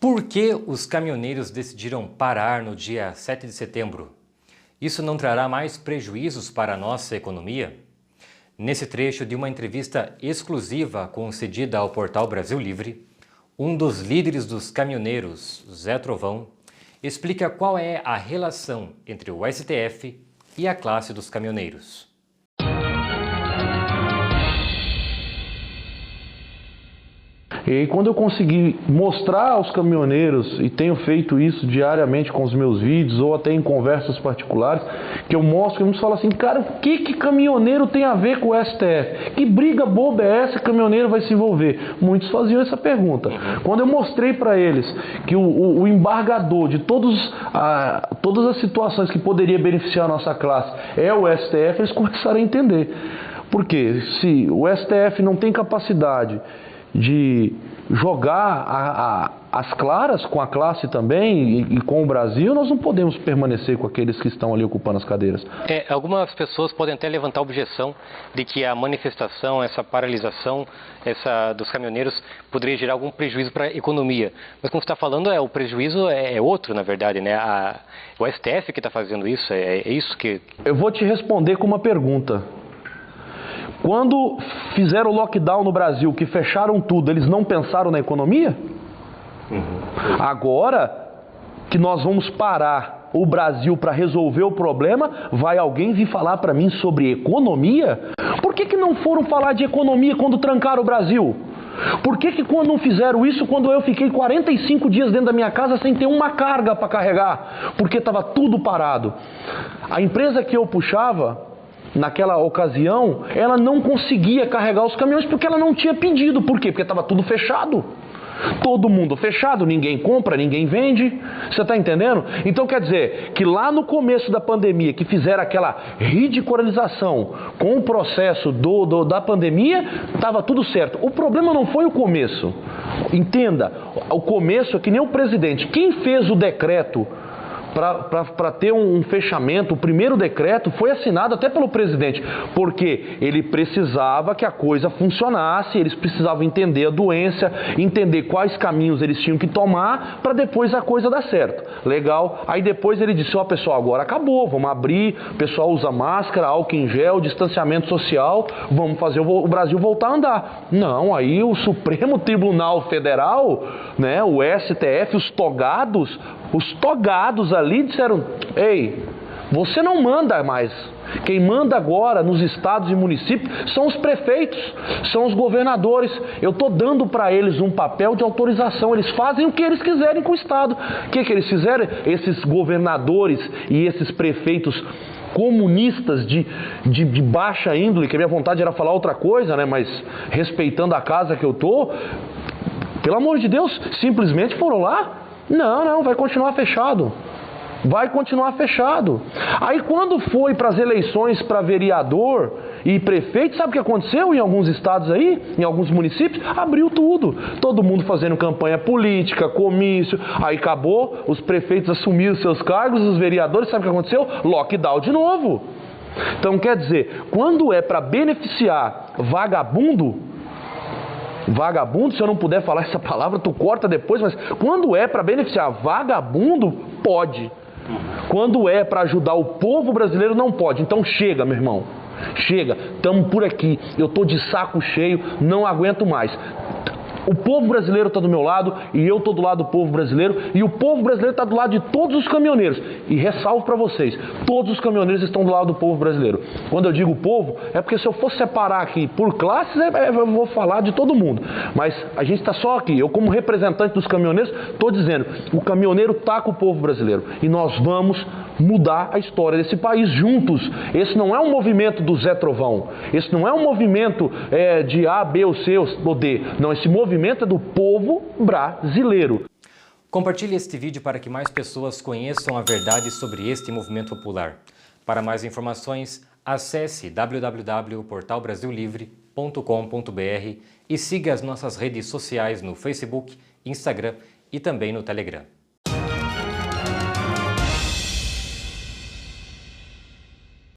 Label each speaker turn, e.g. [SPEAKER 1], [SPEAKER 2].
[SPEAKER 1] Por que os caminhoneiros decidiram parar no dia 7 de setembro? Isso não trará mais prejuízos para a nossa economia? Nesse trecho de uma entrevista exclusiva concedida ao portal Brasil Livre, um dos líderes dos caminhoneiros, Zé Trovão, explica qual é a relação entre o STF e a classe dos caminhoneiros.
[SPEAKER 2] E aí, quando eu consegui mostrar aos caminhoneiros, e tenho feito isso diariamente com os meus vídeos ou até em conversas particulares, que eu mostro, eles falam assim, cara, o que caminhoneiro tem a ver com o STF? Que briga boba é essa que caminhoneiro vai se envolver? Muitos faziam essa pergunta. Quando eu mostrei para eles que o embargador de todas as situações que poderia beneficiar a nossa classe é o STF, eles começaram a entender. Porque se o STF não tem capacidade de jogar as claras com a classe também e com o Brasil, nós não podemos permanecer com aqueles que estão ali ocupando as cadeiras.
[SPEAKER 1] Algumas pessoas podem até levantar a objeção de que a manifestação, essa paralisação dos caminhoneiros poderia gerar algum prejuízo para a economia. Mas como você está falando, o prejuízo é outro, na verdade, né? O STF que está fazendo isso, é isso que...
[SPEAKER 2] Eu vou te responder com uma pergunta. Quando fizeram o lockdown no Brasil, que fecharam tudo, eles não pensaram na economia? Agora que nós vamos parar o Brasil para resolver o problema, vai alguém vir falar para mim sobre economia? Por que não foram falar de economia quando trancaram o Brasil? Por que quando não fizeram isso quando eu fiquei 45 dias dentro da minha casa sem ter uma carga para carregar? Porque estava tudo parado. A empresa que eu puxava, naquela ocasião, ela não conseguia carregar os caminhões porque ela não tinha pedido. Por quê? Porque estava tudo fechado. Todo mundo fechado, ninguém compra, ninguém vende. Você está entendendo? Então quer dizer que lá no começo da pandemia, que fizeram aquela ridicularização com o processo da pandemia, estava tudo certo. O problema não foi o começo. Entenda, o começo é que nem o presidente. Quem fez o decreto para ter um fechamento, o primeiro decreto foi assinado até pelo presidente, porque ele precisava que a coisa funcionasse, eles precisavam entender a doença, entender quais caminhos eles tinham que tomar para depois a coisa dar certo. Legal? Aí depois ele disse, pessoal, agora acabou, vamos abrir, o pessoal usa máscara, álcool em gel, distanciamento social, vamos fazer o Brasil voltar a andar. Não, aí o Supremo Tribunal Federal, né, o STF, os togados ali disseram, ei, você não manda mais. Quem manda agora nos estados e municípios são os prefeitos, são os governadores. Eu estou dando para eles um papel de autorização. Eles fazem o que eles quiserem com o estado. O que eles fizeram? Esses governadores e esses prefeitos comunistas de baixa índole, que a minha vontade era falar outra coisa, né? Mas respeitando a casa que eu estou, pelo amor de Deus, simplesmente foram lá. Não, vai continuar fechado. Vai continuar fechado. Aí quando foi para as eleições para vereador e prefeito, sabe o que aconteceu em alguns estados aí, em alguns municípios? Abriu tudo. Todo mundo fazendo campanha política, comício. Aí acabou, os prefeitos assumiram seus cargos, os vereadores, sabe o que aconteceu? Lockdown de novo. Então quer dizer, quando é para beneficiar vagabundo, se eu não puder falar essa palavra, tu corta depois, mas quando é para beneficiar vagabundo, pode. Quando é para ajudar o povo brasileiro, não pode. Então chega, meu irmão. Chega, estamos por aqui. Eu estou de saco cheio, não aguento mais. O povo brasileiro está do meu lado e eu estou do lado do povo brasileiro e o povo brasileiro está do lado de todos os caminhoneiros. E ressalvo para vocês, todos os caminhoneiros estão do lado do povo brasileiro. Quando eu digo povo, é porque se eu for separar aqui por classes, eu vou falar de todo mundo. Mas a gente está só aqui, eu como representante dos caminhoneiros, estou dizendo, o caminhoneiro está com o povo brasileiro. E nós vamos mudar a história desse país juntos. Esse não é um movimento do Zé Trovão. Esse não é um movimento de A, B ou C ou D. Não, esse movimento é do povo brasileiro.
[SPEAKER 1] Compartilhe este vídeo para que mais pessoas conheçam a verdade sobre este movimento popular. Para mais informações, acesse www.portalbrasillivre.com.br e siga as nossas redes sociais no Facebook, Instagram e também no Telegram.